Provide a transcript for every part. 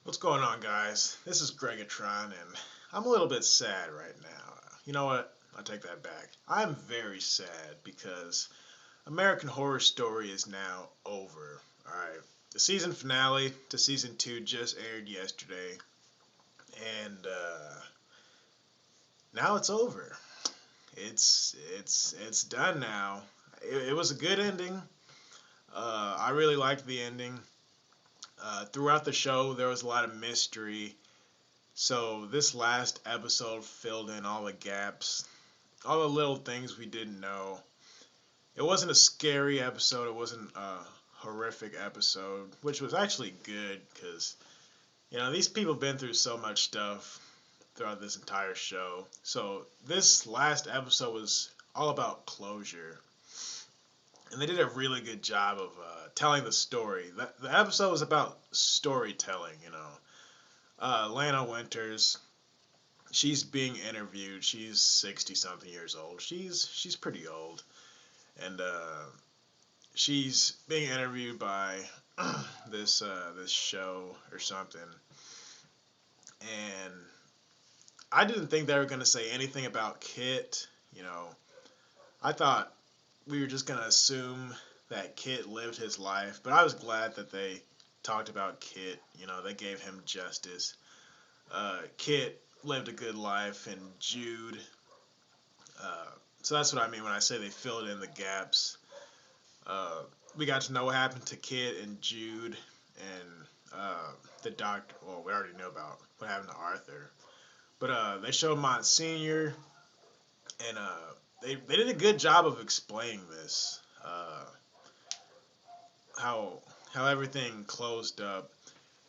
What's going on, guys? This is Greggatron, and I'm a little bit sad right now. You know what? I take that back. I'm very sad because American Horror Story is now over. Alright. The season finale to season 2 just aired yesterday, and now it's over. It's done now. It was a good ending. I really liked the ending. Throughout the show, there was a lot of mystery. So this last episode filled in all the gaps, all the little things we didn't know. It wasn't a scary episode. It wasn't a horrific episode, which was actually good because these people have been through so much stuff throughout this entire show. So this last episode was all about closure, and they did a really good job of telling the story. The episode was about storytelling. Lana Winters, she's being interviewed. She's 60 something years old. She's pretty old, and she's being interviewed by this show or something. And I didn't think they were gonna say anything about Kit. I thought we were just gonna assume that Kit lived his life, but I was glad that they talked about Kit. They gave him justice. Kit lived a good life, and Jude. Uh, so that's what I mean when I say they filled in the gaps. Uh, we got to know what happened to Kit and Jude, and the doctor. Well, we already know about what happened to Arthur, but they showed Monsignor, and they did a good job of explaining this. How everything closed up,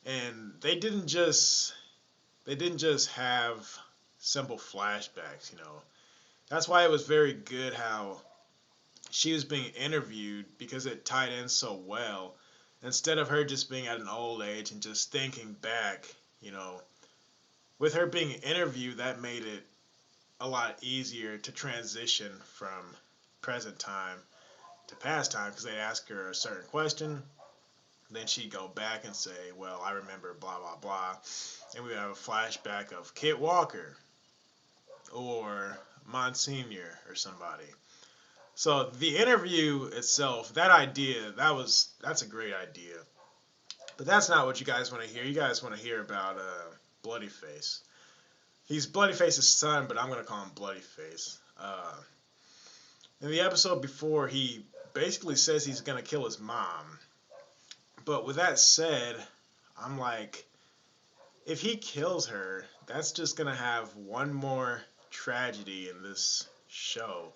and they didn't just have simple flashbacks. That's why it was very good how she was being interviewed because it tied in so well. Instead of her just being at an old age and just thinking back, you know, with her being interviewed, that made it a lot easier to transition from present time to past time because they'd ask her a certain question. Then she'd go back and say, well, I remember blah, blah, blah. And we would have a flashback of Kit Walker or Monsignor or somebody. So the interview itself, that idea, that's a great idea. But that's not what you guys want to hear. You guys want to hear about Bloodyface. He's Bloodyface's son, but I'm gonna call him Bloodyface. In the episode before, he basically says he's gonna kill his mom. But with that said, I'm like, if he kills her, that's just gonna have one more tragedy in this show.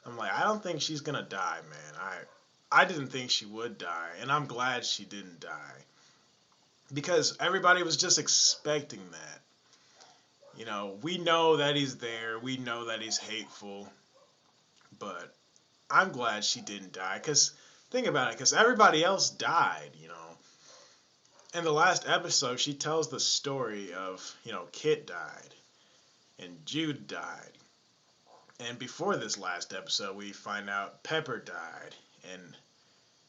I'm like, I don't think she's gonna die, man. I didn't think she would die, and I'm glad she didn't die because everybody was just expecting that. We know that he's there. We know that he's hateful, but I'm glad she didn't die because think about it, because everybody else died. In the last episode, she tells the story of Kit died and Jude died. And before this last episode, we find out Pepper died,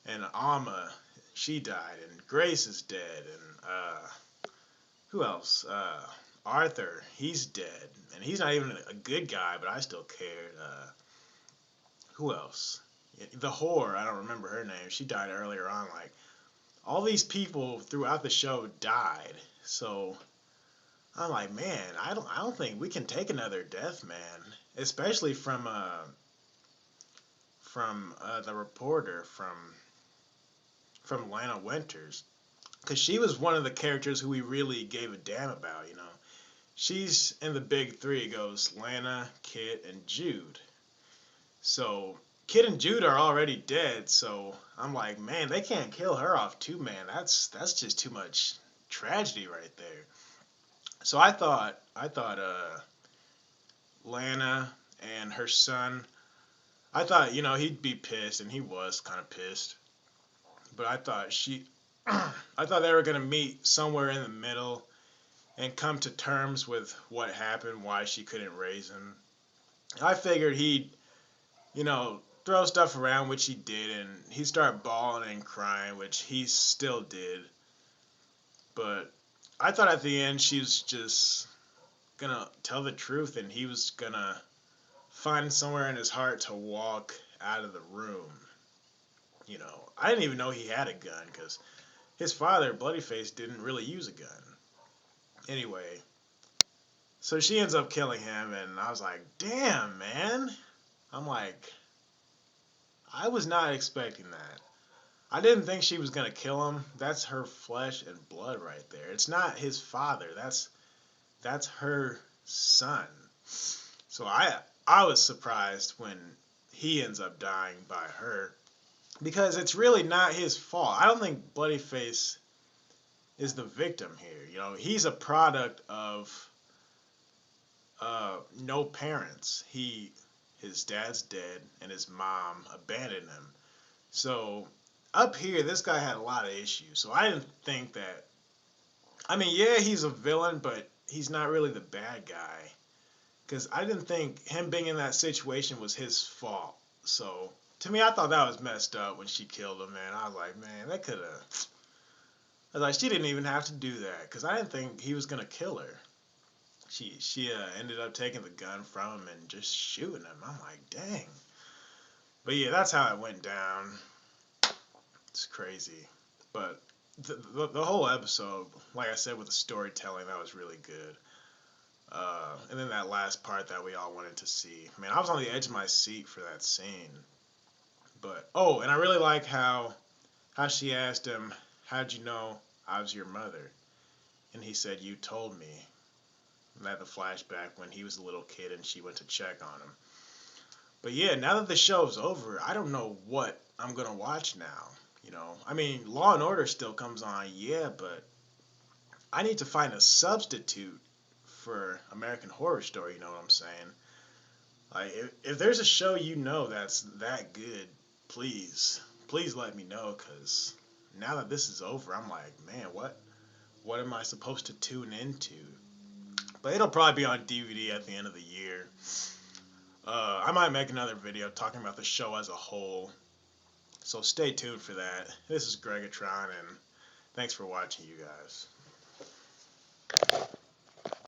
and Alma, she died, and Grace is dead, and who else? Arthur, he's dead, and he's not even a good guy, but I still cared. Who else? The whore, I don't remember her name. She died earlier on. Like all these people throughout the show died, so I'm like, man, I don't think we can take another death, man. Especially from the reporter from Lana Winters, because she was one of the characters who we really gave a damn about. She's in the big three. It goes Lana, Kit, and Jude. So Kit and Jude are already dead. So I'm like, man, they can't kill her off too, man. That's just too much tragedy right there. So I thought Lana and her son. I thought he'd be pissed, and he was kind of pissed. But I thought they were gonna meet somewhere in the middle and come to terms with what happened, why she couldn't raise him. I figured he'd, through throw stuff around, which he did, and he started bawling and crying, which he still did. But I thought at the end she was just gonna tell the truth, and he was gonna find somewhere in his heart to walk out of the room. You know, I didn't even know he had a gun because his father, Bloodyface, didn't really use a gun. Anyway, so she ends up killing him, and I was like, damn, man. I'm like, I was not expecting that. I didn't think she was gonna kill him. That's her flesh and blood right there. It's not his father. That's her son. So I was surprised when he ends up dying by her because it's really not his fault. I don't think Bloodyface is the victim here. You know, he's a product of no parents. His dad's dead and his mom abandoned him. So up here, this guy had a lot of issues. So I didn't think that. I mean, yeah, he's a villain, but he's not really the bad guy. Because I didn't think him being in that situation was his fault. So to me, I thought that was messed up when she killed him, man. I was like, man, that could have. I was like, she didn't even have to do that because I didn't think he was gonna kill her. She ended up taking the gun from him and just shooting him. I'm like, dang. But yeah, that's how it went down. It's crazy. But the whole episode, like I said, with the storytelling, that was really good. And then that last part that we all wanted to see. Man, I was on the edge of my seat for that scene. But oh, and I really like how she asked him, "How'd you know I was your mother?" And he said, "You told me." And that the flashback when he was a little kid and she went to check on him. But yeah, now that the show's over, I don't know what I'm gonna watch now. You know, I mean, Law and Order still comes on, yeah, but I need to find a substitute for American Horror Story. You know what I'm saying? Like, if there's a show you know that's that good, please let me know. Cause now that this is over, I'm like, man, what am I supposed to tune into? But it'll probably be on DVD at the end of the year. I might make another video talking about the show as a whole. So stay tuned for that. This is Greggatron, and thanks for watching, you guys.